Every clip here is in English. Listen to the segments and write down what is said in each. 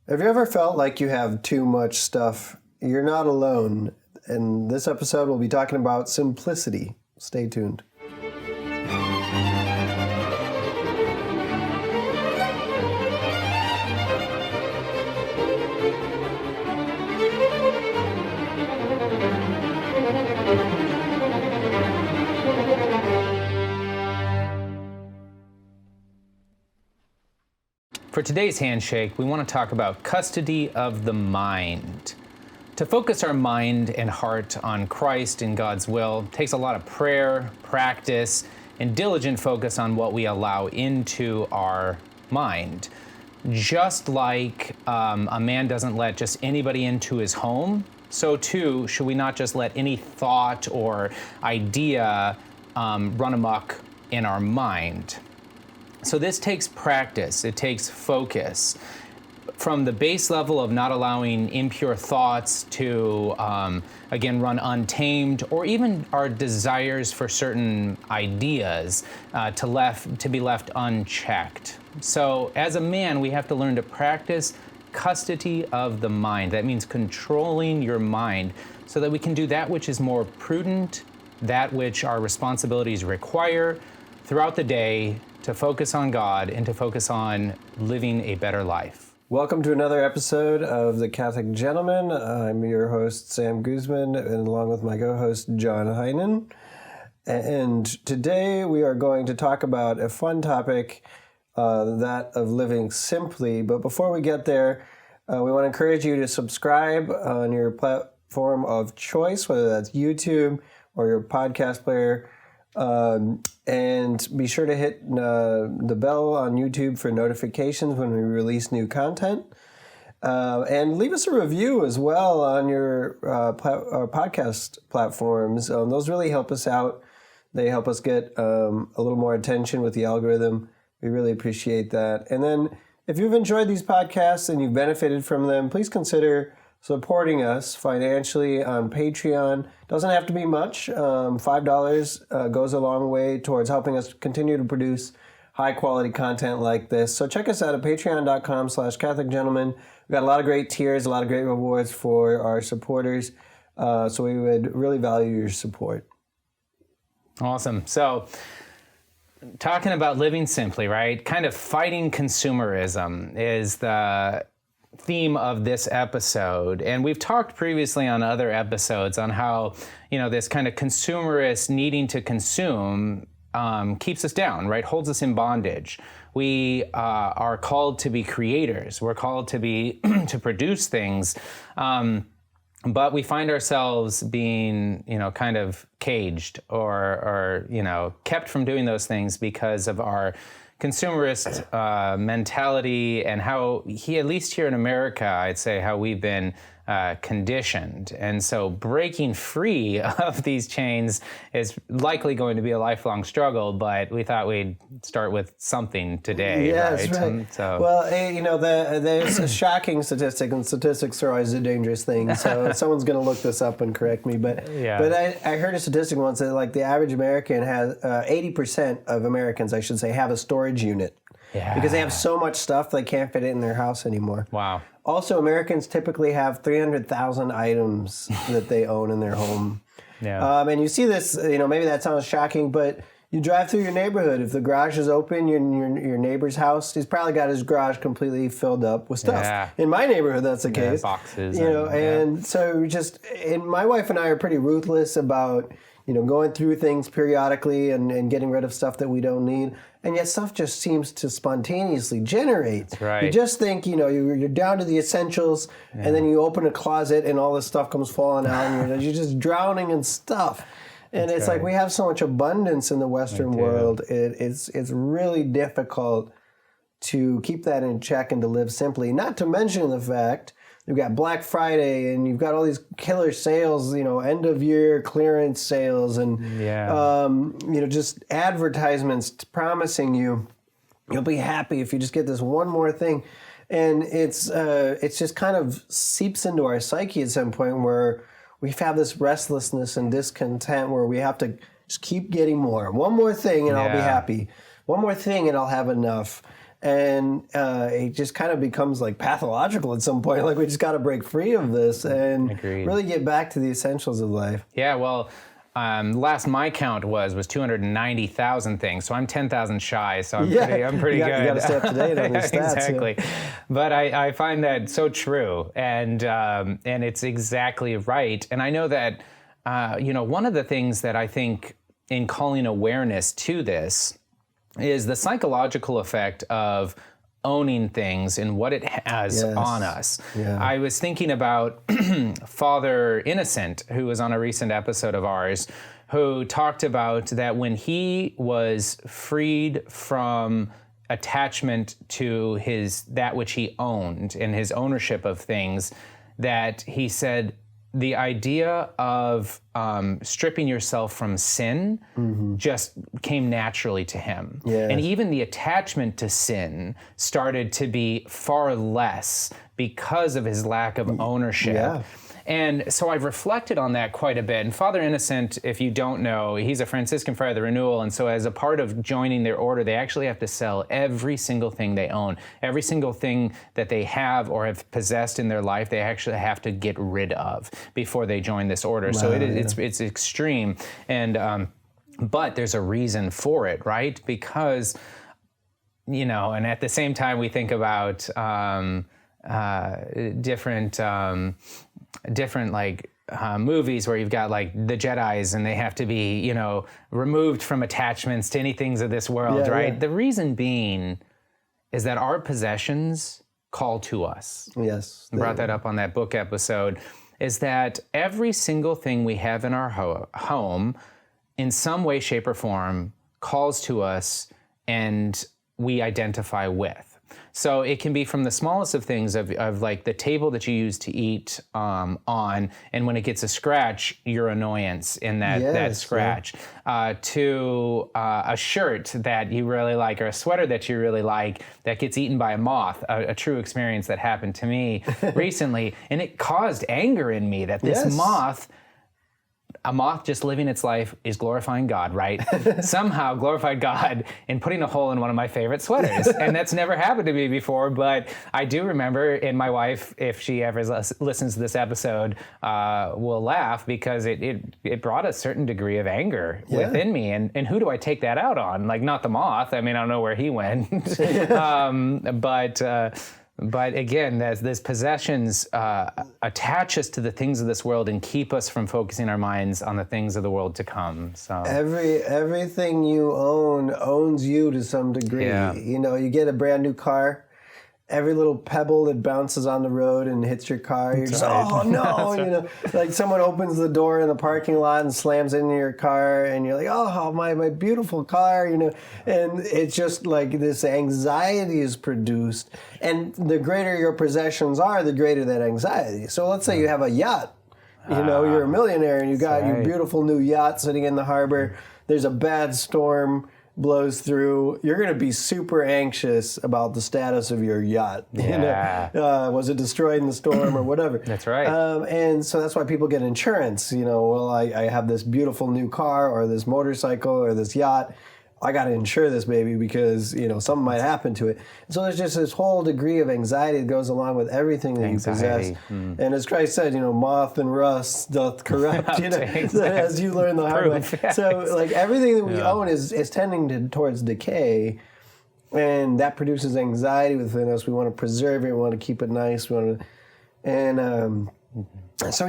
Have you ever felt like you have too much stuff? You're not alone. In this episode, we'll be talking about simplicity. Stay tuned. For today's handshake, we want to talk about custody of the mind. To focus our mind and heart on Christ and God's will takes a lot of prayer, practice, and diligent focus on what we allow into our mind. Just like a man doesn't let just anybody into his home, so too should we not just let any thought or idea run amok in our mind. So this takes practice, it takes focus. From the base level of not allowing impure thoughts to, again, run untamed, or even our desires for certain ideas to be left unchecked. So as a man, we have to learn to practice custody of the mind. That means controlling your mind so that we can do that which is more prudent, that which our responsibilities require throughout the day, to focus on God and to focus on living a better life. Welcome to another episode of The Catholic Gentleman. I'm your host, Sam Guzman, and along with my co-host, John Heinen. And today we are going to talk about a fun topic, that of living simply. But before we get there, we want to encourage you to subscribe on your platform of choice, whether that's YouTube or your podcast player. And be sure to hit the bell on YouTube for notifications when we release new content. And leave us a review as well on your podcast platforms. Those really help us out. They help us get a little more attention with the algorithm. We really appreciate that. And then if you've enjoyed these podcasts and you've benefited from them, please consider supporting us financially on Patreon. Doesn't have to be much. $5 goes a long way towards helping us continue to produce high quality content like this. So check us out at patreon.com/CatholicGentleman. We've got a lot of great tiers, a lot of great rewards for our supporters. So we would really value your support. Awesome. So talking about living simply, right? Kind of fighting consumerism is the theme of this episode. And we've talked previously on other episodes on how, this kind of consumerist needing to consume keeps us down, right? Holds us in bondage. We are called to be creators. We're called to be to produce things. But we find ourselves being, kind of caged or kept from doing those things because of our consumerist mentality and how at least here in America, I'd say how we've been conditioned. And so breaking free of these chains is likely going to be a lifelong struggle, but we thought we'd start with something today. Yes, right. So. Well, there's a shocking statistic, and statistics are always a dangerous thing. So someone's going to look this up and correct me. But I heard a statistic once that like the average American has 80% of Americans, I should say, have a storage unit. Yeah. Because they have so much stuff they can't fit it in their house anymore. Wow. Also, Americans typically have 300,000 items that they own in their home. Yeah. And you see this, maybe that sounds shocking, but you drive through your neighborhood. If the garage is open, your neighbor's house, he's probably got his garage completely filled up with stuff. Yeah. In my neighborhood, that's the case. Boxes. So my wife and I are pretty ruthless about, going through things periodically and getting rid of stuff that we don't need. And yet stuff just seems to spontaneously generate. That's right. You just think, you're down to the essentials, and then you open a closet and all this stuff comes falling out, and you're just drowning in stuff. And it's like we have so much abundance in the Western world. It's really difficult to keep that in check and to live simply. Not to mention the fact you've got Black Friday and you've got all these killer sales, end of year clearance sales and, just advertisements promising you'll be happy if you just get this one more thing. And it's just kind of seeps into our psyche at some point where we have this restlessness and discontent where we have to just keep getting more. One more thing and I'll be happy. One more thing and I'll have enough. And it just kind of becomes like pathological at some point. Like we just got to break free of this and Agreed. really get back to the essentials of life. Yeah, well, last my count was 290,000 things, so I'm 10,000 shy. So I'm pretty good. You got to stay up to date on these stats. Exactly, but I find that so true, and it's exactly right. And I know that one of the things that I think in calling awareness to this is the psychological effect of owning things and what it has on us. Yeah. I was thinking about Father Innocent, who was on a recent episode of ours, who talked about that when he was freed from attachment to that which he owned and his ownership of things, that he said the idea of stripping yourself from sin just came naturally to him. Yes. And even the attachment to sin started to be far less because of his lack of ownership. Yeah. And so I've reflected on that quite a bit. And Father Innocent, if you don't know, he's a Franciscan Friar of the Renewal. And so as a part of joining their order, they actually have to sell every single thing they own. Every single thing that they have or have possessed in their life, they actually have to get rid of before they join this order. Wow, so it's extreme. And but there's a reason for it, right? Because, and at the same time we think about different movies where you've got like the Jedis and they have to be, removed from attachments to any things of this world, right? Yeah. The reason being is that our possessions call to us. Yes. I brought that up on that book episode, is that every single thing we have in our home in some way, shape, or form calls to us and we identify with. So it can be from the smallest of things of like the table that you use to eat on, and when it gets a scratch, your annoyance in that scratch, to a shirt that you really like or a sweater that you really like that gets eaten by a moth, a true experience that happened to me recently, and it caused anger in me that this a moth just living its life is glorifying God, right? Somehow glorified God in putting a hole in one of my favorite sweaters. And that's never happened to me before, but I do remember, and my wife, if she ever listens to this episode, will laugh because it brought a certain degree of anger within me. And who do I take that out on? Like, not the moth. I mean, I don't know where he went. But again, this possessions attach us to the things of this world and keep us from focusing our minds on the things of the world to come. So everything you own owns you to some degree. Yeah. You get a brand new car. Every little pebble that bounces on the road and hits your car, you're just, oh no, like someone opens the door in the parking lot and slams into your car, and you're like, oh, my beautiful car, and it's just like this anxiety is produced, and the greater your possessions are, the greater that anxiety. So let's say you have a yacht, you're a millionaire, and you got your beautiful new yacht sitting in the harbor. There's a bad storm blows through, you're going to be super anxious about the status of your yacht. Was it destroyed in the storm or whatever? That's right. And so that's why people get insurance. I have this beautiful new car or this motorcycle or this yacht. I got to insure this baby because, something might happen to it. And so there's just this whole degree of anxiety that goes along with everything that you possess. And as Christ said, moth and rust doth corrupt, as you learn the hard way. Yeah, so like everything that we own is tending towards decay, and that produces anxiety within us. We want to preserve it. We want to keep it nice. So it's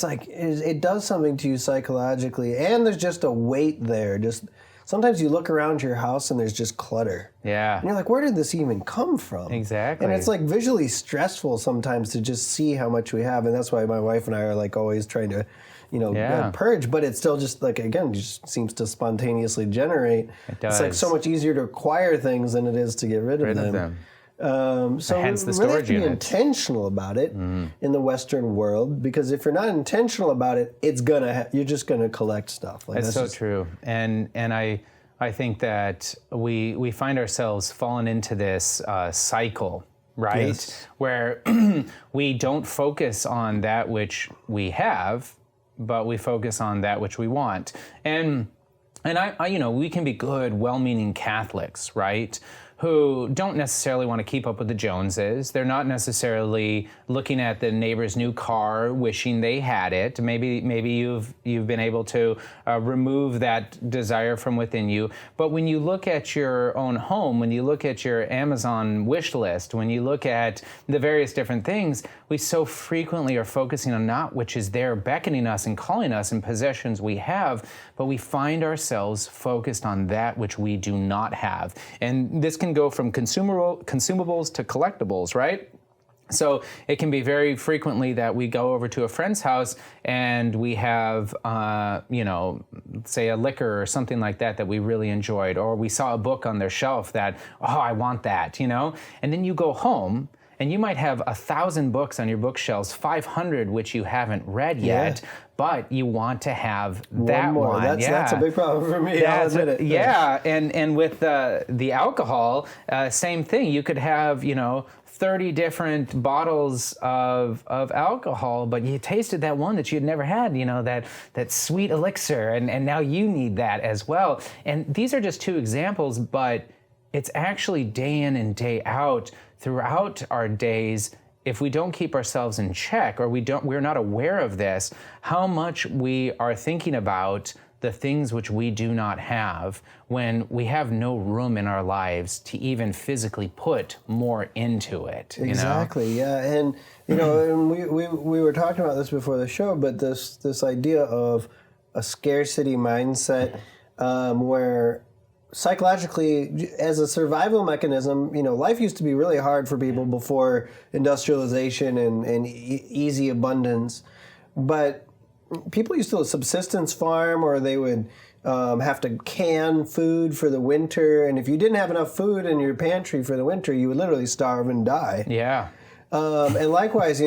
like it does something to you psychologically, and there's just a weight there. Sometimes you look around your house and there's just clutter. Yeah. And you're like, where did this even come from? Exactly. And it's like visually stressful sometimes to just see how much we have. And that's why my wife and I are like always trying to, purge. But it's still just like, again, just seems to spontaneously generate. It does. It's like so much easier to acquire things than it is to get rid of them. So hence the we really have storage to be unit. intentional about it in the Western world, because if you're not intentional about it, you're just gonna collect stuff. That's so true, and I think that we find ourselves falling into this cycle, right? Yes. Where we don't focus on that which we have, but we focus on that which we want, and I we can be good, well-meaning Catholics, right? who don't necessarily want to keep up with the Joneses. They're not necessarily looking at the neighbor's new car, wishing they had it. Maybe you've been able to remove that desire from within you. But when you look at your own home, when you look at your Amazon wish list, when you look at the various different things, we so frequently are focusing on not which is there beckoning us and calling us and possessions we have, but we find ourselves focused on that which we do not have. And this can go from consumables to collectibles, right? So it can be very frequently that we go over to a friend's house and we have, say a liquor or something like that we really enjoyed, or we saw a book on their shelf that, oh, I want that, and then you go home and you might have 1,000 books on your bookshelves, 500 which you haven't read yet, but you want to have that more. one. That's a big problem for me. I'll admit it. Yeah, and with the alcohol, same thing. You could have 30 different bottles of alcohol, but you tasted that one that you'd never had, that sweet elixir, and now you need that as well. And these are just two examples, but it's actually day in and day out throughout our days. If we don't keep ourselves in check, or we're not aware of this, how much we are thinking about the things which we do not have when we have no room in our lives to even physically put more into it. Exactly, yeah. And and we were talking about this before the show, but this idea of a scarcity mindset, where psychologically, as a survival mechanism, life used to be really hard for people before industrialization and easy abundance, but people used to subsistence farm, or they would have to can food for the winter. And if you didn't have enough food in your pantry for the winter, you would literally starve and die. Yeah. And likewise,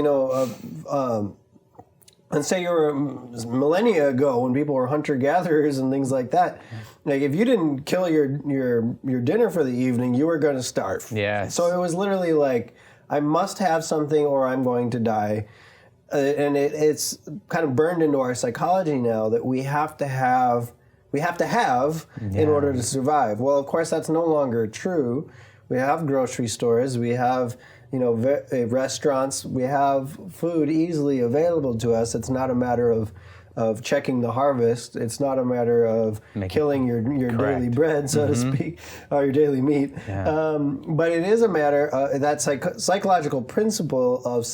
and say you were millennia ago when people were hunter-gatherers and things like that. Like if you didn't kill your dinner for the evening, you were going to starve. Yes. So it was literally like, I must have something or I'm going to die. And it's kind of burned into our psychology now that we have to have in order to survive. Well, of course, that's no longer true. We have grocery stores, we have restaurants, we have food easily available to us. It's not a matter of checking the harvest. It's not a matter of killing your daily bread, so to speak, or your daily meat. Yeah. But it is a matter that psychological principle of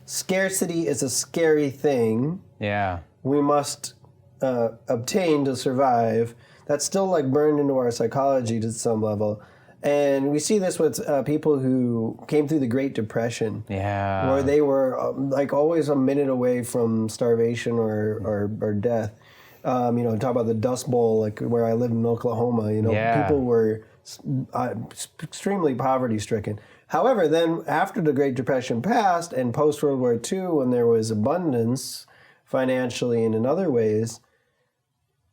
scarcity is a scary thing. Yeah. We must obtain to survive. That's still like burned into our psychology to some level. And we see this with people who came through the Great Depression. Yeah. Where they were like always a minute away from starvation or death. Talk about the Dust Bowl, like where I live in Oklahoma. People were extremely poverty stricken. However, then after the Great Depression passed and post-World War II, when there was abundance financially and in other ways,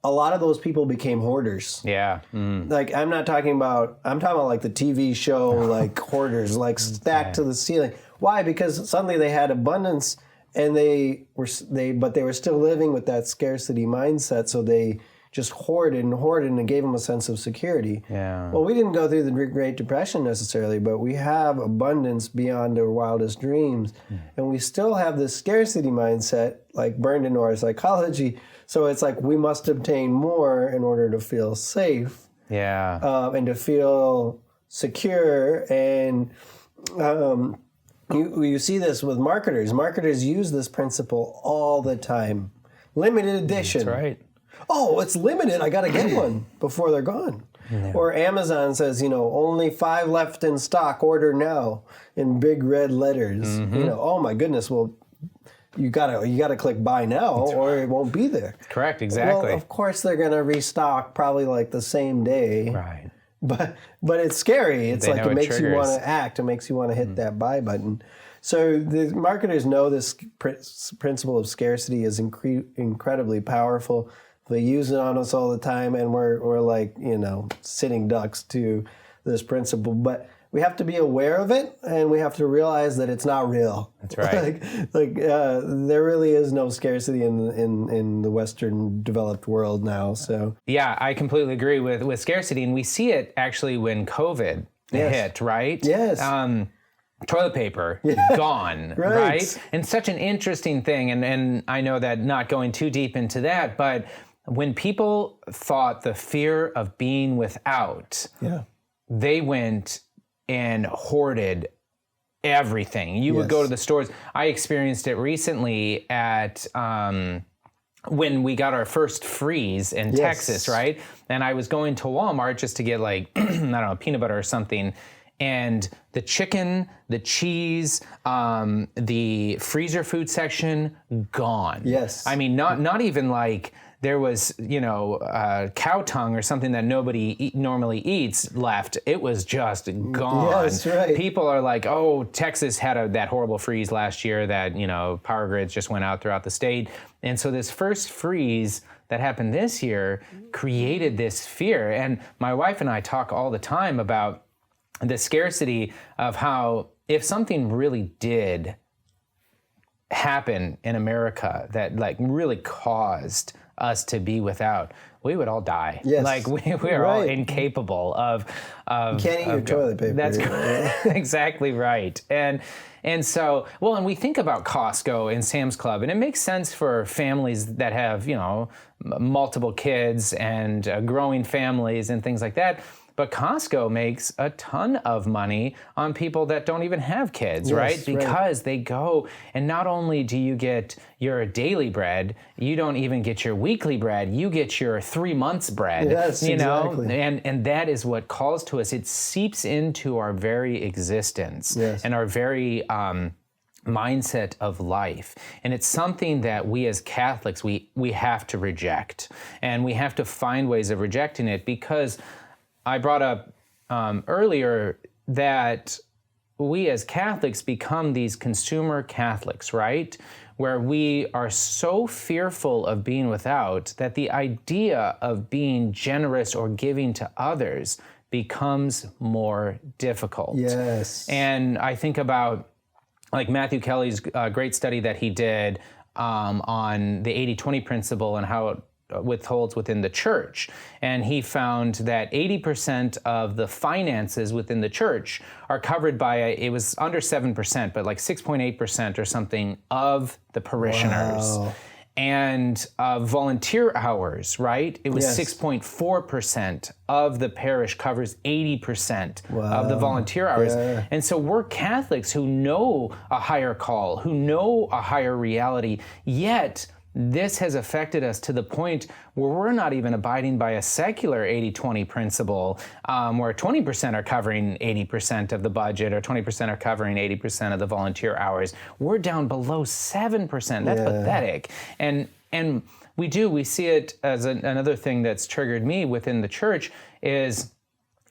a lot of those people became hoarders. Yeah. Mm. Like I'm talking about like the TV show, like hoarders, like stacked to the ceiling. Why? Because suddenly they had abundance and they were still living with that scarcity mindset, so they just hoarded and it gave them a sense of security. Yeah. Well, we didn't go through the Great Depression necessarily, but we have abundance beyond our wildest dreams. And we still have this scarcity mindset like burned into our psychology. So it's like we must obtain more in order to feel safe. Yeah. And to feel secure. And you see this with marketers. Marketers use this principle all the time. Limited edition. That's right. Oh, it's limited. I got to get one before they're gone. Yeah. Or Amazon says, only 5 left in stock. Order now in big red letters. Mm-hmm. Oh my goodness. Well, you gotta click buy now, or it won't be there. Correct. Exactly. Well, of course they're gonna restock probably like the same day. Right. But it's scary. It's like it makes you want to act. It makes you want to hit that buy button. So the marketers know this principle of scarcity is incredibly powerful. They use it on us all the time, and we're like, sitting ducks to this principle. But we have to be aware of it, and we have to realize that it's not real. That's right. There really is no scarcity in the Western developed world now. So yeah, I completely agree with scarcity, and we see it actually when COVID hit, right? Yes. Toilet paper, gone, right? And such an interesting thing, and I know that not going too deep into that, but when people thought the fear of being without, they went and hoarded everything. You would go to the stores. I experienced it recently at when we got our first freeze in Texas, right? And I was going to Walmart just to get like, I don't know, peanut butter or something. And the chicken, the cheese, the freezer food section, gone. Yes. I mean, not even like there was, cow tongue or something that nobody normally eats left. It was just gone. Yes, right. People are like, oh, Texas had that horrible freeze last year that, power grids just went out throughout the state. And so this first freeze that happened this year created this fear. And my wife and I talk all the time about the scarcity of how if something really did happen in America that like really caused us to be without, we would all die. Yes. Like we are all incapable of you can't eat your toilet paper. That's exactly right. And so, and we think about Costco and Sam's Club, and it makes sense for families that have, multiple kids and growing families and things like that. But Costco makes a ton of money on people that don't even have kids, right? Because they go, and not only do you get your daily bread, you don't even get your weekly bread, you get your 3 months bread. Yes, exactly. And that is what calls to us. It seeps into our very existence and our very mindset of life. And it's something that we as Catholics, we have to reject. And we have to find ways of rejecting it, because I brought up earlier that we as Catholics become these consumer Catholics, right? Where we are so fearful of being without that the idea of being generous or giving to others becomes more difficult. Yes. And I think about like Matthew Kelly's great study that he did on the 80-20 principle and how it withholds within the church. And he found that 80% of the finances within the church are covered by, it was under 7%, but like 6.8% or something of the parishioners. Wow. And volunteer hours, right? It was 6.4% of the parish covers 80% of the volunteer hours. Yeah. And so we're Catholics who know a higher call, who know a higher reality, yet this has affected us to the point where we're not even abiding by a secular 80-20 principle, where 20% are covering 80% of the budget or 20% are covering 80% of the volunteer hours. We're down below 7%. That's pathetic. And we see it as another thing that's triggered me within the church is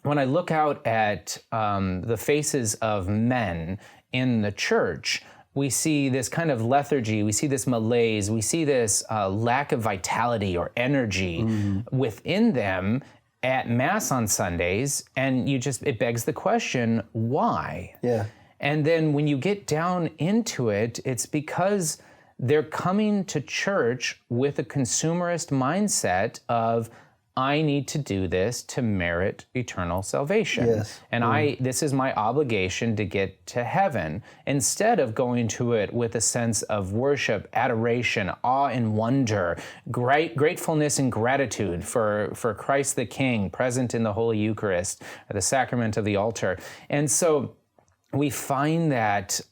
when I look out at the faces of men in the church, we see this kind of lethargy, we see this malaise, we see this lack of vitality or energy within them at Mass on Sundays, and it begs the question, why? Yeah. And then when you get down into it, it's because they're coming to church with a consumerist mindset of, I need to do this to merit eternal salvation. Yes. And this is my obligation to get to heaven, instead of going to it with a sense of worship, adoration, awe and wonder, gratefulness and gratitude for Christ the King present in the Holy Eucharist, or the sacrament of the altar. And so we find that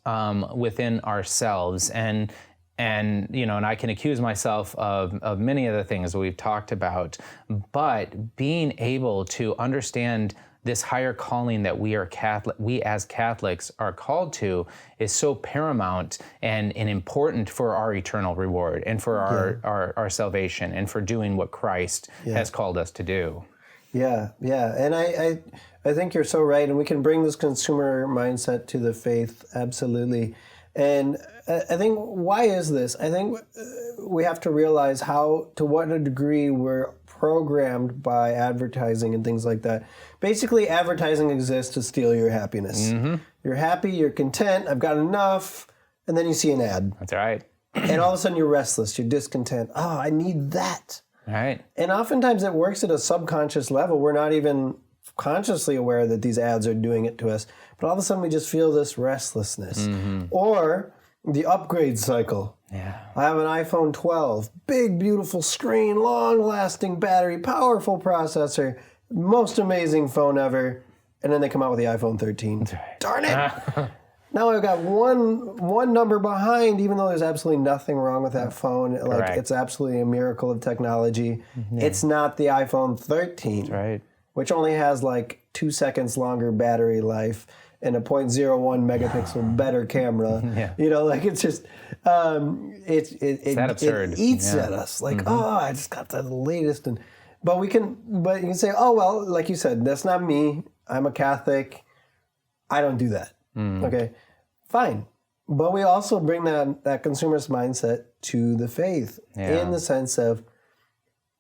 within ourselves, and I can accuse myself of many of the things that we've talked about, but being able to understand this higher calling that we as Catholics are called to is so paramount and important for our eternal reward and for our salvation and for doing what Christ has called us to do. Yeah. And I think you're so right, and we can bring this consumer mindset to the faith, absolutely. And I think, why is this? I think we have to realize to what a degree we're programmed by advertising and things like that. Basically, advertising exists to steal your happiness. Mm-hmm. You're happy, you're content, I've got enough, and then you see an ad. That's right. And all of a sudden you're restless, you're discontent. Oh, I need that. Right. And oftentimes it works at a subconscious level. We're not even consciously aware that these ads are doing it to us, but all of a sudden we just feel this restlessness. Or the upgrade cycle. Yeah. I have an iPhone 12, big, beautiful screen, long-lasting battery, powerful processor, most amazing phone ever, and then they come out with the iPhone 13. That's right. Darn it! Now I've got one number behind, even though there's absolutely nothing wrong with that phone. Like, Correct. it's absolutely a miracle of technology. It's not the iPhone 13, That's right. which only has like 2 seconds longer battery life and a 0.01 megapixel better camera. Yeah. You know, like, it's just, it that absurd. It eats Yeah. at us. Like, oh, I just got the latest. But you can say, oh, well, like you said, that's not me. I'm a Catholic. I don't do that. Okay, fine. But we also bring that consumerist mindset to the faith in the sense of,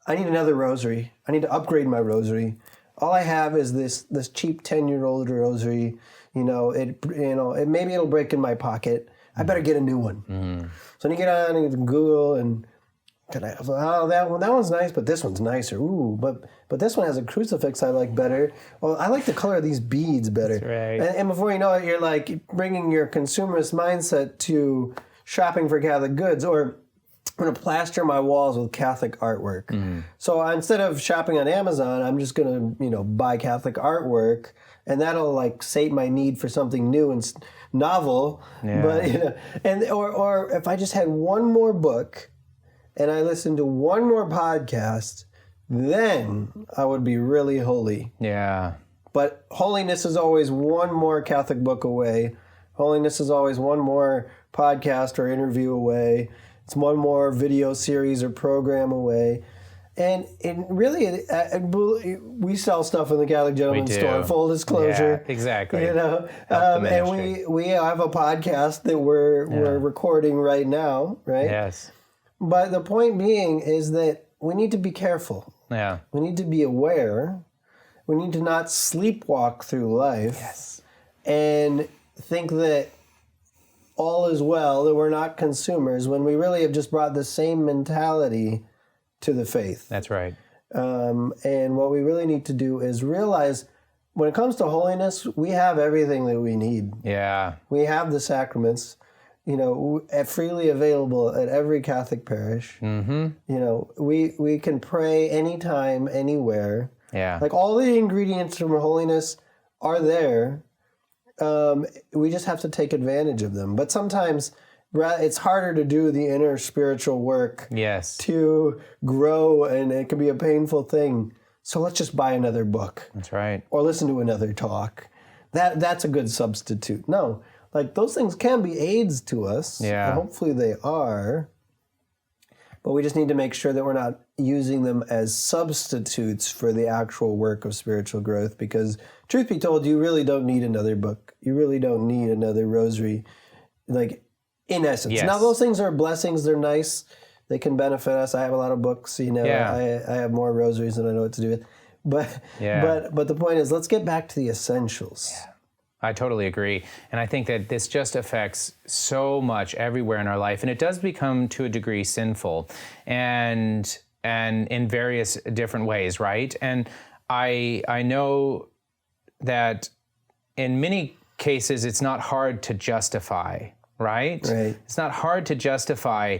I need another rosary. I need to upgrade my rosary. All I have is this cheap 10-year-old rosary. Maybe it'll break in my pocket. I better get a new one. So then you get on and Google and that one's nice, but this one's nicer. Ooh, but this one has a crucifix I like better. Well, I like the color of these beads better. That's right. And before you know it, you're like bringing your consumerist mindset to shopping for Catholic goods, or I'm going to plaster my walls with Catholic artwork. So instead of shopping on Amazon, I'm just going to, buy Catholic artwork, and that'll like sate my need for something new and novel. Yeah. But or if I just had one more book and I listened to one more podcast, then I would be really holy. Yeah. But holiness is always one more Catholic book away. Holiness is always one more podcast or interview away. It's one more video series or program away. And we sell stuff in the Catholic Gentleman store, full disclosure. Yeah, exactly. And we have a podcast that we're recording right now, right? Yes. But the point being is that we need to be careful. Yeah. We need to be aware. We need to not sleepwalk through life. Yes. And think that all is well, that we're not consumers, when we really have just brought the same mentality to the faith. That's right. And what we really need to do is realize, when it comes to holiness, we have everything that we need. Yeah. We have the sacraments, freely available at every Catholic parish. We can pray anytime, anywhere. Yeah. Like, all the ingredients from holiness are there. We just have to take advantage of them. But sometimes it's harder to do the inner spiritual work. Yes. To grow, and it can be a painful thing. So let's just buy another book. That's right. Or listen to another talk. That's a good substitute. No, like, those things can be aids to us. Yeah. And hopefully they are. But we just need to make sure that we're not using them as substitutes for the actual work of spiritual growth, because truth be told, you really don't need another book. You really don't need another rosary. Like, in essence. Yes. Now, those things are blessings. They're nice. They can benefit us. I have a lot of books. Yeah. I have more rosaries than I know what to do with. But the point is, let's get back to the essentials. Yeah. I totally agree. And I think that this just affects so much everywhere in our life. And it does become, to a degree, sinful and in various different ways, right? And I know that in many cases, it's not hard to justify, right? Right. It's not hard to justify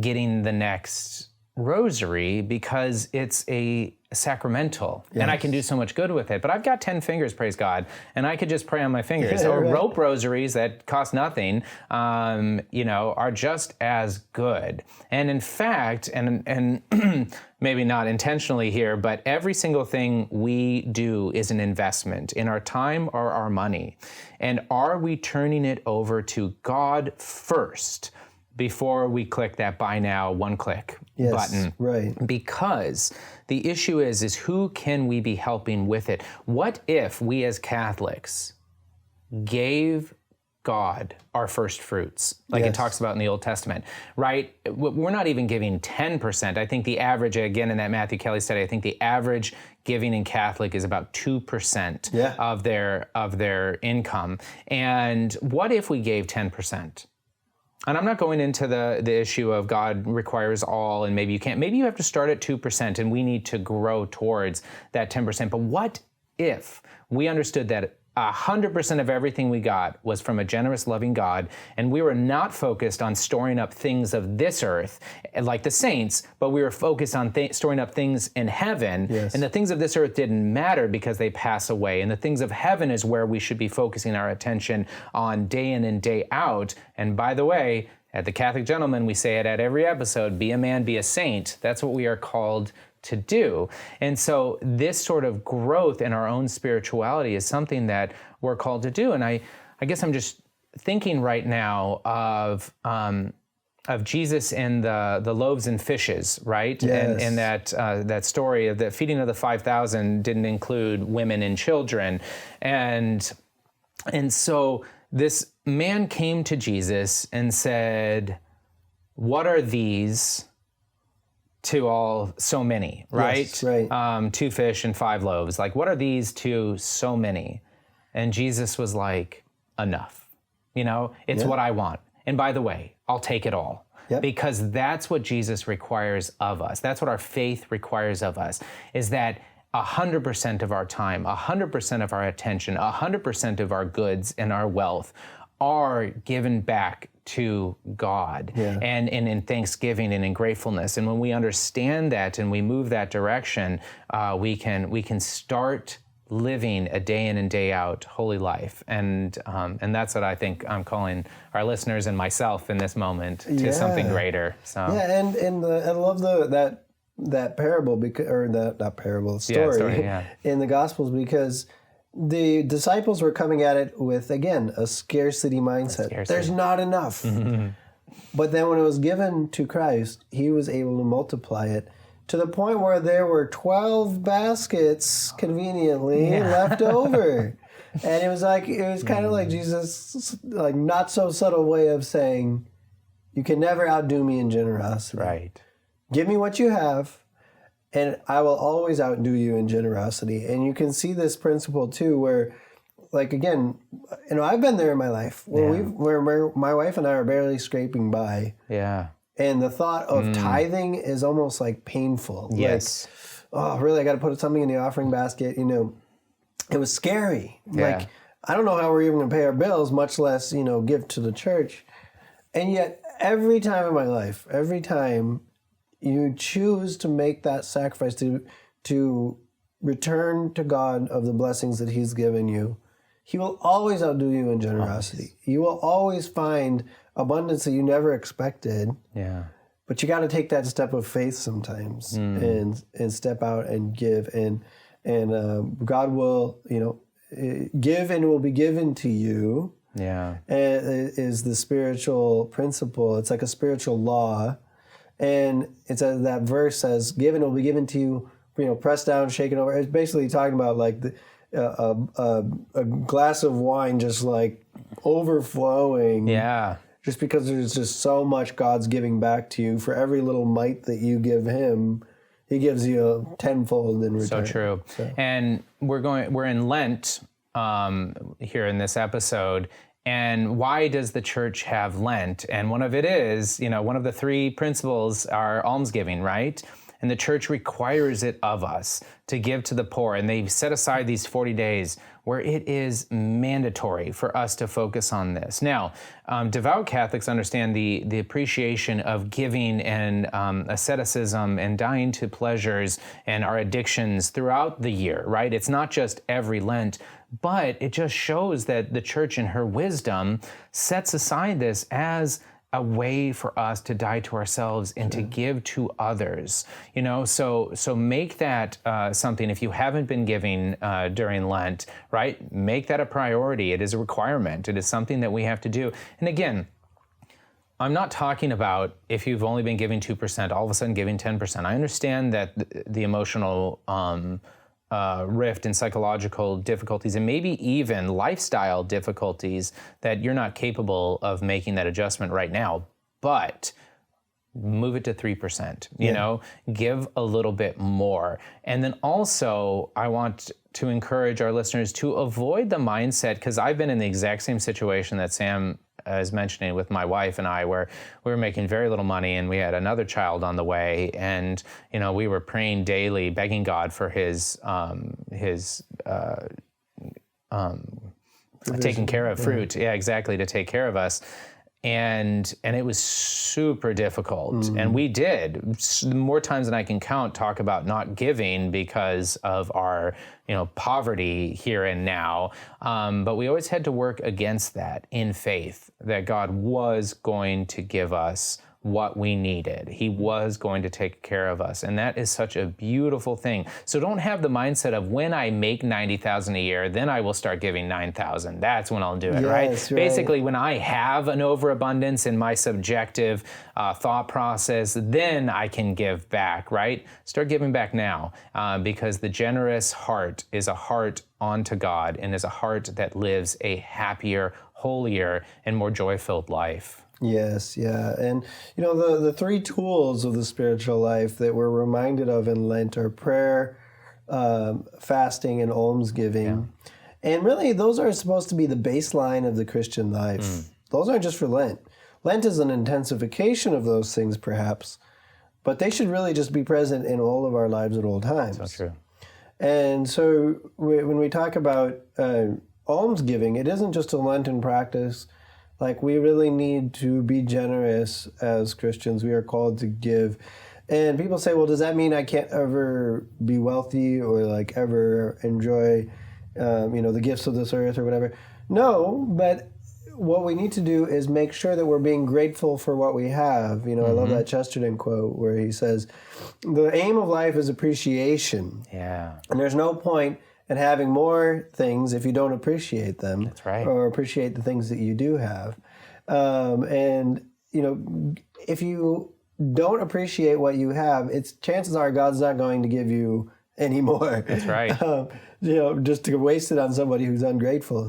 getting the next rosary because it's a sacramental, and I can do so much good with it. But I've got 10 fingers, praise God, and I could just pray on my fingers. Or Right. rope rosaries that cost nothing, are just as good. And in fact, and maybe not intentionally here, but every single thing we do is an investment in our time or our money. And are we turning it over to God first before we click that buy now, one click button? Right. Because the issue is who can we be helping with it? What if we as Catholics gave God our first fruits, like it talks about in the Old Testament, right? We're not even giving 10%. I think the average, again, in that Matthew Kelly study, I think the average giving in Catholic is about 2% of their income. And what if we gave 10%? And I'm not going into the issue of God requires all and maybe you can't. Maybe you have to start at 2% and we need to grow towards that 10%. But what if we understood that 100% of everything we got was from a generous, loving God, and we were not focused on storing up things of this earth, like the saints, but we were focused on storing up things in heaven, and the things of this earth didn't matter because they pass away, and the things of heaven is where we should be focusing our attention on day in and day out. And by the way, at the Catholic Gentleman, we say it at every episode, be a man, be a saint. That's what we are called to do. And so this sort of growth in our own spirituality is something that we're called to do. And I guess I'm just thinking right now of Jesus and the loaves and fishes, right? Yes. And that story of the feeding of the 5,000 didn't include women and children. And so this man came to Jesus and said, what are these to all so many, right? Yes, right. 2 fish and 5 loaves. Like, what are these to so many? And Jesus was like, enough. It's what I want. And by the way, I'll take it all. Yep. Because that's what Jesus requires of us. That's what our faith requires of us, is that 100% of our time, 100% of our attention, 100% of our goods and our wealth are given back to God, and in thanksgiving and in gratefulness. And when we understand that and we move that direction, we can start living a day in and day out holy life. And that's what I think I'm calling our listeners and myself in this moment to something greater. So I love that parable, story in the Gospels, because the disciples were coming at it with, again, a scarcity mindset. There's not enough. But then when it was given to Christ, he was able to multiply it to the point where there were 12 baskets conveniently left over. And it was kind of like Jesus, like not so subtle way of saying, you can never outdo me in generosity. Right. Give me what you have, and I will always outdo you in generosity. And you can see this principle too, where, like, again, I've been there in my life where my wife and I are barely scraping by. Yeah. And the thought of tithing is almost like painful. Yes. Like, oh, really? I got to put something in the offering basket. It was scary. Yeah. Like, I don't know how we're even going to pay our bills, much less, give to the church. And yet, every time in my life, every time you choose to make that sacrifice to return to God of the blessings that he's given you, he will always outdo you in generosity. You will always find abundance that you never expected. Yeah. But you got to take that step of faith sometimes and step out and give, and God will, give and it will be given to you. Yeah. And is the spiritual principle. It's like a spiritual law. And it's that verse says, "Given will be given to you, pressed down, shaken over." It's basically talking about like a glass of wine just like overflowing. Yeah. Just because there's just so much God's giving back to you. For every little mite that you give him, he gives you a tenfold in return. So true. So. And we're in Lent here in this episode. And why does the church have Lent? And one of it is, one of the 3 principles are almsgiving, right? And the church requires it of us to give to the poor. And they've set aside these 40 days where it is mandatory for us to focus on this. Now, devout Catholics understand the appreciation of giving and asceticism and dying to pleasures and our addictions throughout the year, right? It's not just every Lent, but it just shows that the church in her wisdom sets aside this as a way for us to die to ourselves and to give to others. So make that something. If you haven't been giving during Lent, right, make that a priority. It is a requirement. It is something that we have to do. And again, I'm not talking about if you've only been giving 2%, all of a sudden giving 10%. I understand that the emotional rift and psychological difficulties and maybe even lifestyle difficulties that you're not capable of making that adjustment right now, but move it to 3%, give a little bit more. And then also I want to encourage our listeners to avoid the mindset, because I've been in the exact same situation that Sam as mentioning with my wife and I, where we were making very little money and we had another child on the way, and we were praying daily, begging God for his taking care of fruit. Yeah, exactly, to take care of us. And it was super difficult. And we did, more times than I can count, talk about not giving because of our, poverty here and now. But we always had to work against that in faith, that God was going to give us what we needed. He was going to take care of us. And that is such a beautiful thing. So don't have the mindset of, when I make $90,000 a year, then I will start giving $9,000. That's when I'll do it, right? Basically, when I have an overabundance in my subjective thought process, then I can give back, right? Start giving back now, because the generous heart is a heart onto God and is a heart that lives a happier, holier, and more joy-filled life. Yes, yeah. And, the three tools of the spiritual life that we're reminded of in Lent are prayer, fasting, and almsgiving. Yeah. And really, those are supposed to be the baseline of the Christian life. Those aren't just for Lent. Lent is an intensification of those things, perhaps, but they should really just be present in all of our lives at all times. So true. And so when we talk about almsgiving, it isn't just a Lenten practice. Like, we really need to be generous as Christians. We are called to give. And people say, well, does that mean I can't ever be wealthy or ever enjoy, the gifts of this earth or whatever? No, but what we need to do is make sure that we're being grateful for what we have. I love that Chesterton quote where he says, the aim of life is appreciation. Yeah. And there's no point and having more things if you don't appreciate them. That's right. Or appreciate the things that you do have. If you don't appreciate what you have, chances are God's not going to give you any more. That's right. Just to waste it on somebody who's ungrateful,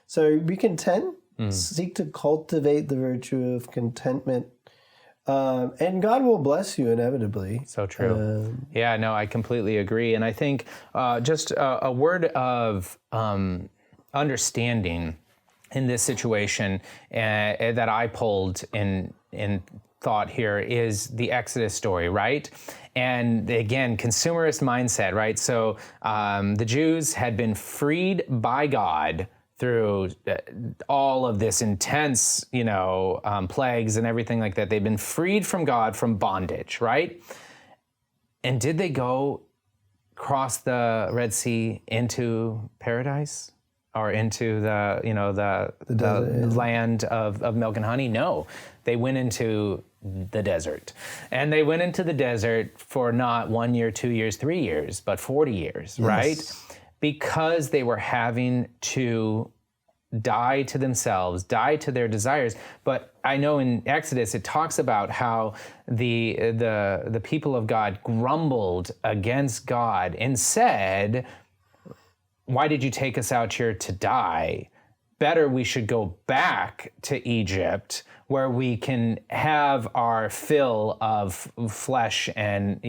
So be content, seek to cultivate the virtue of contentment, and God will bless you inevitably. So true. Yeah, no, I completely agree. And I think just a word of understanding in this situation that I pulled in thought here is the Exodus story, right? And again, consumerist mindset, right? So the Jews had been freed by God through all of this intense, plagues and everything like that. They've been freed from God, from bondage, right? And did they go cross the Red Sea into paradise? Or into the land of milk and honey? No, they went into the desert. And they went into the desert for not 1 year, 2 years, 3 years, but 40 years, right? Because they were having to die to themselves, die to their desires. But I know in Exodus it talks about how the people of God grumbled against God and said, why did you take us out here to die? Better we should go back to Egypt, where we can have our fill of flesh and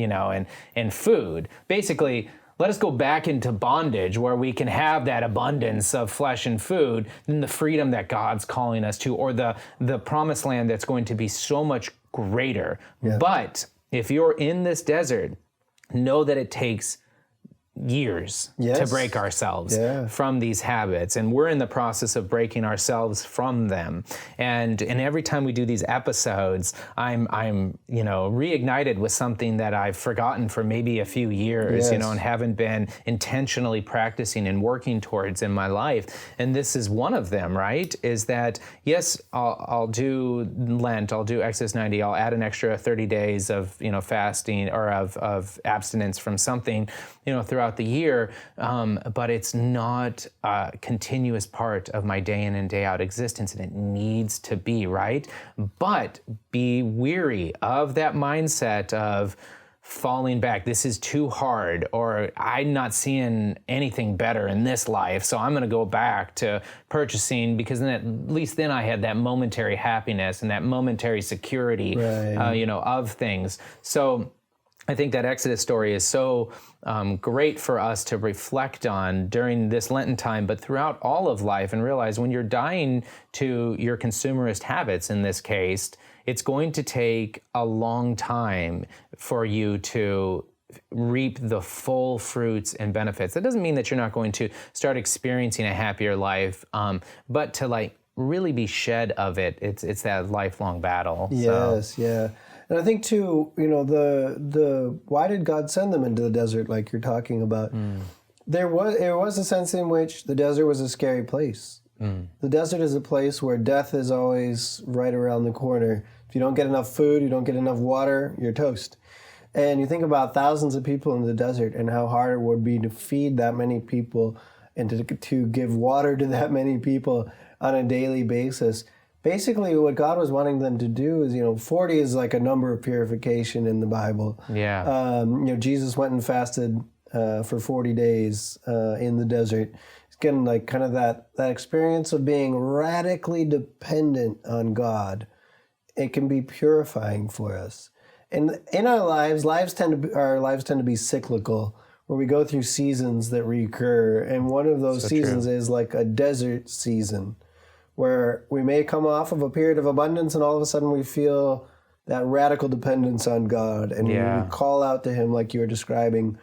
food. Basically, let us go back into bondage where we can have that abundance of flesh and food, than the freedom that God's calling us to, or the promised land that's going to be so much greater. Yeah. But if you're in this desert, know that it takes years to break ourselves from these habits, and we're in the process of breaking ourselves from them. And every time we do these episodes, I'm reignited with something that I've forgotten for maybe a few years, and haven't been intentionally practicing and working towards in my life. And this is one of them, right? Is that yes, I'll do Lent, I'll do Exodus 90, I'll add an extra 30 days of fasting or of abstinence from something throughout the year, but it's not a continuous part of my day in and day out existence, and it needs to be, right? But be weary of that mindset of falling back. This is too hard, or I'm not seeing anything better in this life, so I'm going to go back to purchasing, because then at least then I had that momentary happiness and that momentary security, of things. So I think that Exodus story is so great for us to reflect on during this Lenten time, but throughout all of life, and realize when you're dying to your consumerist habits in this case, it's going to take a long time for you to reap the full fruits and benefits. That doesn't mean that you're not going to start experiencing a happier life, but to really be shed of it. It's that lifelong battle. Yes, yeah. And I think too, the why did God send them into the desert like you're talking about? There was a sense in which the desert was a scary place. The desert is a place where death is always right around the corner. If you don't get enough food, you don't get enough water, you're toast. And you think about thousands of people in the desert and how hard it would be to feed that many people and to give water to that many people on a daily basis. Basically, what God was wanting them to do is, 40 is like a number of purification in the Bible. Yeah. Jesus went and fasted for 40 days in the desert. It's getting like kind of that experience of being radically dependent on God. It can be purifying for us. And in our lives tend to be cyclical, where we go through seasons that recur. And one of those seasons is like a desert season, where we may come off of a period of abundance and all of a sudden we feel that radical dependence on God. And we call out to him like you were describing,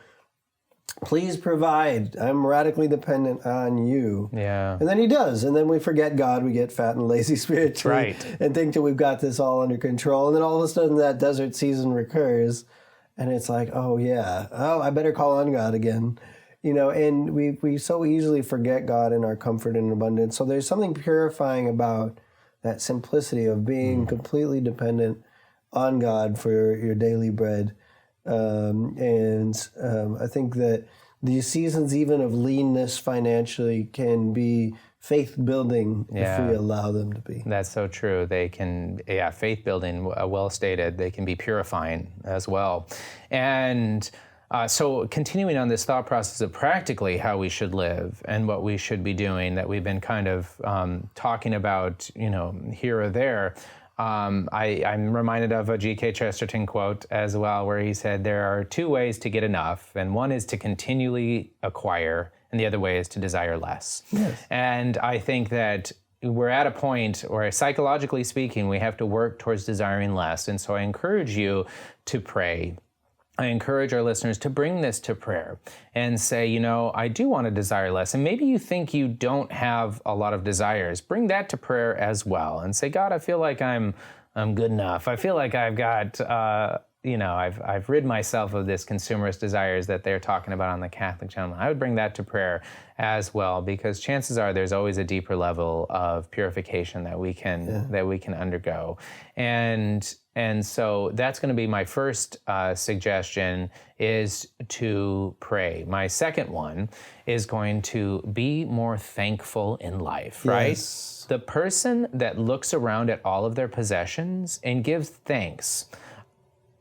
please provide. I'm radically dependent on you. Yeah. And then he does. And then we forget God. We get fat and lazy spiritually. Right. And think that we've got this all under control. And then all of a sudden that desert season recurs. And it's like, I better call on God again. And we so easily forget God in our comfort and abundance. So there's something purifying about that simplicity of being completely dependent on God for your daily bread. I think that these seasons even of leanness financially can be faith-building if we allow them to be. That's so true. They can, faith-building, well stated. They can be purifying as well. And so continuing on this thought process of practically how we should live and what we should be doing that we've been kind of talking about, here or there, I'm reminded of a G.K. Chesterton quote as well, where he said, there are two ways to get enough, and one is to continually acquire, and the other way is to desire less. Yes. And I think that we're at a point where, psychologically speaking, we have to work towards desiring less. And so I encourage you to pray. I encourage our listeners to bring this to prayer and say, I do want to desire less. And maybe you think you don't have a lot of desires. Bring that to prayer as well and say, God, I feel like I'm good enough. I feel like I've got, I've rid myself of this consumerist desires that they're talking about on the Catholic Gentleman. I would bring that to prayer as well, because chances are there's always a deeper level of purification that we can undergo. And so that's going to be my first suggestion, is to pray. My second one is going to be more thankful in life, right? Yes. The person that looks around at all of their possessions and gives thanks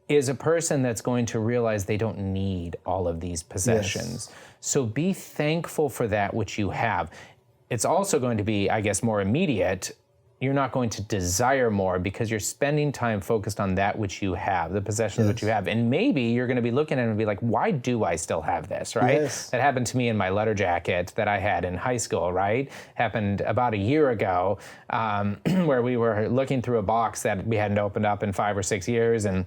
is a person that's going to realize they don't need all of these possessions. Yes. So be thankful for that which you have. It's also going to be, I guess, more immediate. You're not going to desire more because you're spending time focused on that which you have, the possessions which you have. And maybe you're going to be looking at it and be like, why do I still have this, right? Yes. That happened to me in my letter jacket that I had in high school, right? Happened about a year ago, where we were looking through a box that we hadn't opened up in 5 or 6 years, and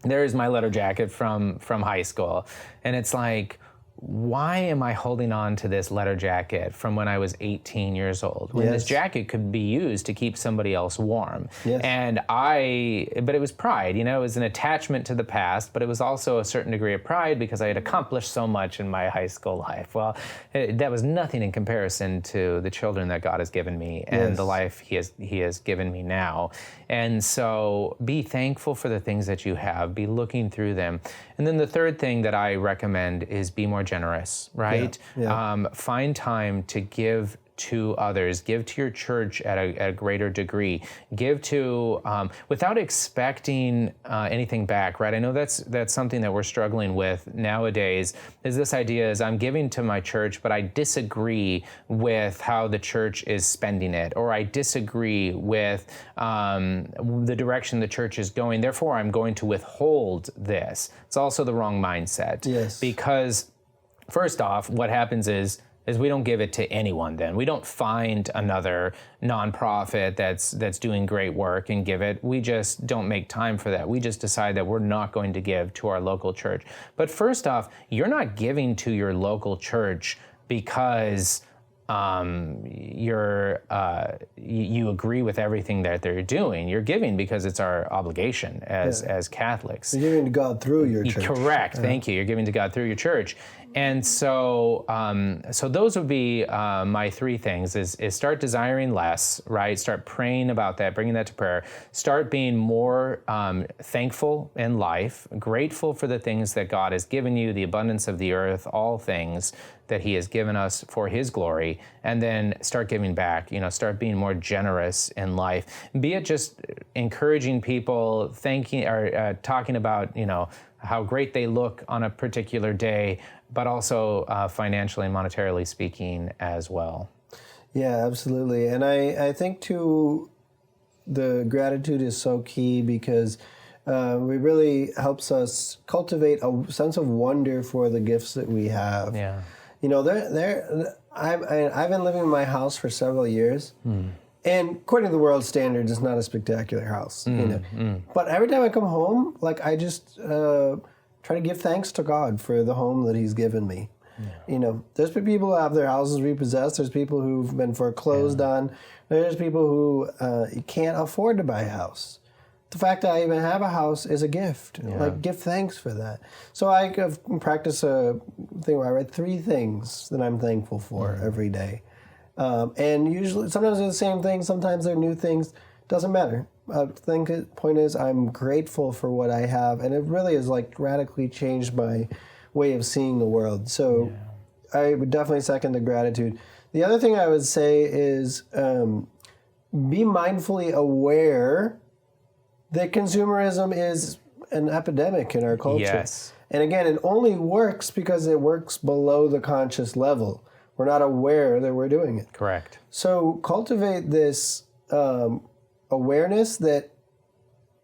there's my letter jacket from high school. And it's like, why am I holding on to this letter jacket from when I was 18 years old? When this jacket could be used to keep somebody else warm. Yes. But it was pride, it was an attachment to the past, but it was also a certain degree of pride because I had accomplished so much in my high school life. Well, that was nothing in comparison to the children that God has given me and the life He has given me now. And so be thankful for the things that you have, be looking through them. And then the third thing that I recommend is be more generous, right? Yeah. Find time to give to others, give to your church at a greater degree, give to without expecting anything back, right? I know that's something that we're struggling with nowadays, is this idea is I'm giving to my church, but I disagree with how the church is spending it, or I disagree with the direction the church is going, therefore I'm going to withhold this. It's also the wrong mindset. Yes. Because first off, what happens is we don't give it to anyone then. We don't find another nonprofit that's doing great work and give it. We just don't make time for that. We just decide that we're not going to give to our local church. But first off, you're not giving to your local church because you agree with everything that they're doing. You're giving because it's our obligation as Catholics. You're giving to God through your church. Correct. Thank you. You're giving to God through your church. And so those would be my three things: is start desiring less, right? Start praying about that, bringing that to prayer. Start being more thankful in life, grateful for the things that God has given you, the abundance of the earth, all things that He has given us for His glory, and then start giving back. Start being more generous in life. Be it just encouraging people, thanking or talking about how great they look on a particular day, but also financially and monetarily speaking as well. Yeah, absolutely. And I think too, the gratitude is so key because it really helps us cultivate a sense of wonder for the gifts that we have. Yeah. I've been living in my house for several years. And according to the world standards, it's not a spectacular house, But every time I come home, I just try to give thanks to God for the home that He's given me. Yeah. There's been people who have their houses repossessed. There's people who've been foreclosed on. There's people who can't afford to buy a house. The fact that I even have a house is a gift. Yeah. Give thanks for that. So I practice a thing where I write 3 things that I'm thankful for every day. And usually, sometimes they're the same things, sometimes they're new things. Doesn't matter. I think the point is I'm grateful for what I have, and it really has radically changed my way of seeing the world. So I would definitely second the gratitude. The other thing I would say is be mindfully aware that consumerism is an epidemic in our culture. Yes. And again, it only works because it works below the conscious level. We're not aware that we're doing it. Correct. So cultivate this awareness that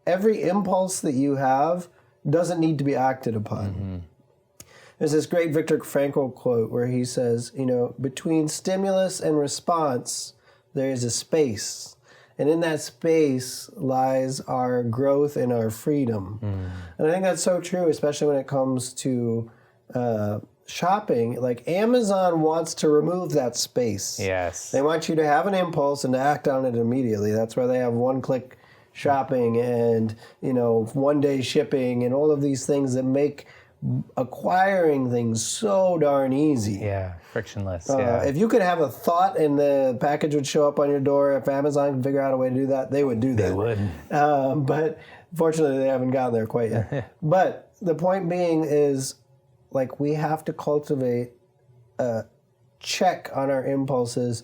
every impulse that you have doesn't need to be acted upon. There's this great Viktor Frankl quote where he says, between stimulus and response, there is a space. And in that space lies our growth and our freedom. And I think that's so true, especially when it comes to shopping. Amazon wants to remove that space. Yes. They want you to have an impulse and to act on it immediately. That's why they have one-click shopping and, one-day shipping and all of these things that make acquiring things so darn easy. Yeah, frictionless. If you could have a thought and the package would show up on your door, if Amazon can figure out a way to do that, they would do that. They would. But fortunately, they haven't gotten there quite yet. But the point being is, we have to cultivate a check on our impulses,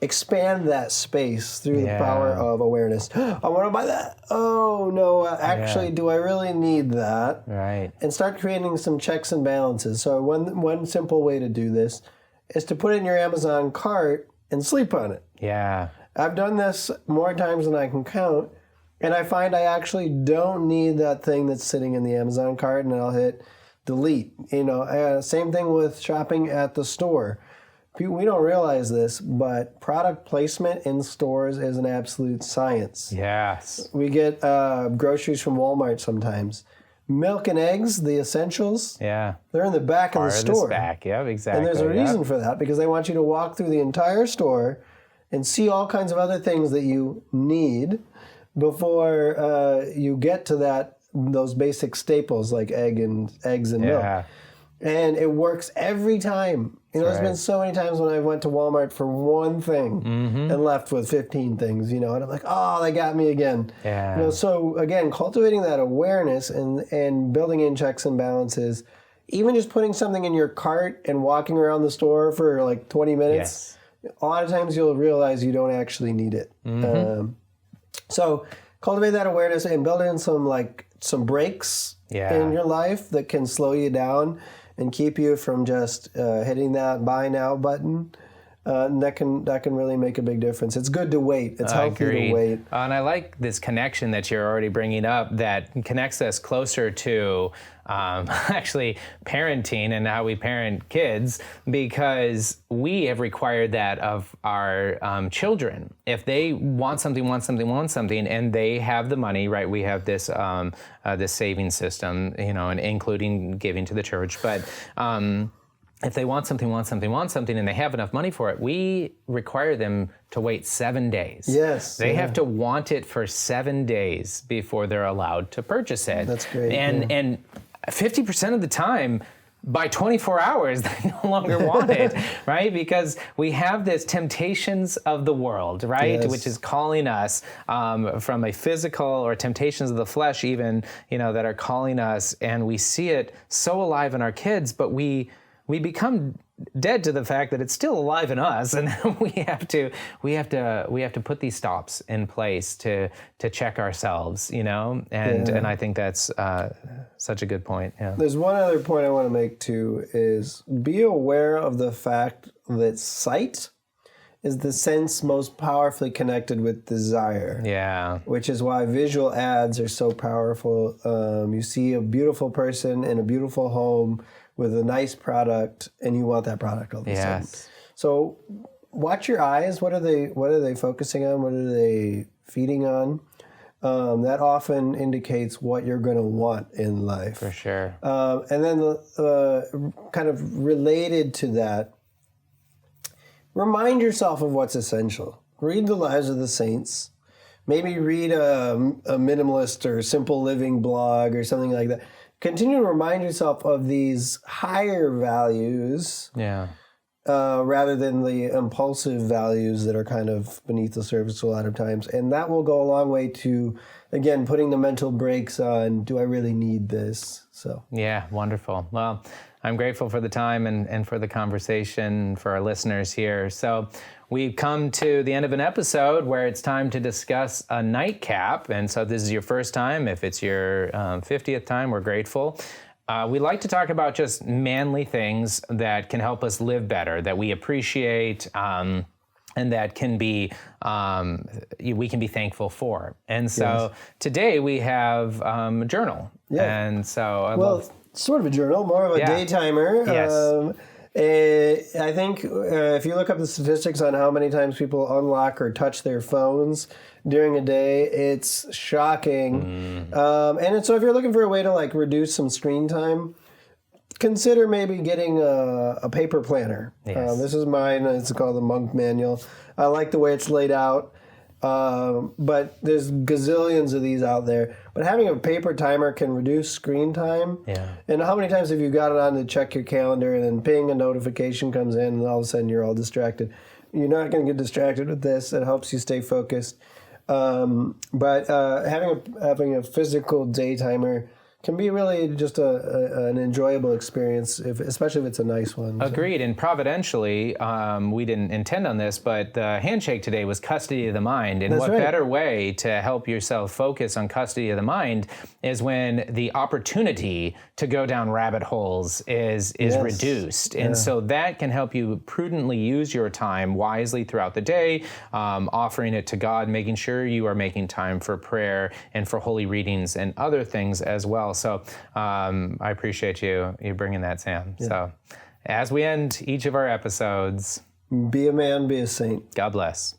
expand that space through the power of awareness. I want to buy that. Oh, no, actually, do I really need that? Right. And start creating some checks and balances. So one simple way to do this is to put it in your Amazon cart and sleep on it. Yeah. I've done this more times than I can count, and I find I actually don't need that thing that's sitting in the Amazon cart, and I'll hit delete. Same thing with shopping at the store. We don't realize this, but product placement in stores is an absolute science. Yes. We get groceries from Walmart sometimes. Milk and eggs, the essentials, they're in the back of the store. Back, yep, exactly. And there's a reason for that, because they want you to walk through the entire store and see all kinds of other things that you need before you get to those basic staples like eggs and milk. And it works every time. There's been so many times when I went to Walmart for one thing and left with 15 things, and I'm like, oh, they got me again. Yeah. So again, cultivating that awareness and building in checks and balances, even just putting something in your cart and walking around the store for 20 minutes a lot of times you'll realize you don't actually need it. So cultivate that awareness and build in some breaks in your life that can slow you down and keep you from just hitting that buy now button. And that can really make a big difference. It's good to wait. It's healthy to wait. And I like this connection that you're already bringing up that connects us closer to actually parenting and how we parent kids, because we have required that of our children. If they want something, and they have the money, right? We have this this saving system, and including giving to the church, but. If they want something, and they have enough money for it, we require them to wait 7 days. Yes. They have to want it for 7 days before they're allowed to purchase it. That's great. And 50% of the time, by 24 hours, they no longer want it, right? Because we have this temptations of the world, right? Yes. Which is calling us from a physical, or temptations of the flesh even, that are calling us, and we see it so alive in our kids, but we become dead to the fact that it's still alive in us, and we have to put these stops in place to check ourselves, and I think that's such a good point. Yeah. There's one other point I want to make too, is be aware of the fact that sight is the sense most powerfully connected with desire. Yeah. Which is why visual ads are so powerful. You see a beautiful person in a beautiful home with a nice product, and you want that product all of a sudden. So watch your eyes. What are they focusing on? What are they feeding on? That often indicates what you're going to want in life. For sure. And then kind of related to that, remind yourself of what's essential. Read the lives of the saints. Maybe read a minimalist or simple living blog or something like that. Continue to remind yourself of these higher values rather than the impulsive values that are kind of beneath the surface a lot of times. And that will go a long way to, again, putting the mental brakes on, do I really need this? So yeah, wonderful. Well, I'm grateful for the time and for the conversation for our listeners here. So we've come to the end of an episode where it's time to discuss a nightcap. And so this is your first time. If it's your 50th time, we're grateful. We like to talk about just manly things that can help us live better, that we appreciate, and that can be we can be thankful for. And so today we have a journal. Yeah. And so sort of a journal, more of a daytimer. Yes. I think if you look up the statistics on how many times people unlock or touch their phones during a day, it's shocking. And so if you're looking for a way to reduce some screen time, consider maybe getting a paper planner. Yes. This is mine. It's called the Monk Manual. I like the way it's laid out. But there's gazillions of these out there. But having a paper timer can reduce screen time. Yeah. And how many times have you got it on to check your calendar and then ping, a notification comes in and all of a sudden you're all distracted? You're not going to get distracted with this. It helps you stay focused. But having a physical day timer can be really just an enjoyable experience, especially if it's a nice one. Agreed. And providentially, we didn't intend on this, but the handshake today was custody of the mind. And what better way to help yourself focus on custody of the mind is when the opportunity to go down rabbit holes is reduced. And so that can help you prudently use your time wisely throughout the day, offering it to God, making sure you are making time for prayer and for holy readings and other things as well. So I appreciate you bringing that, Sam. Yeah. So as we end each of our episodes, be a man, be a saint. God bless.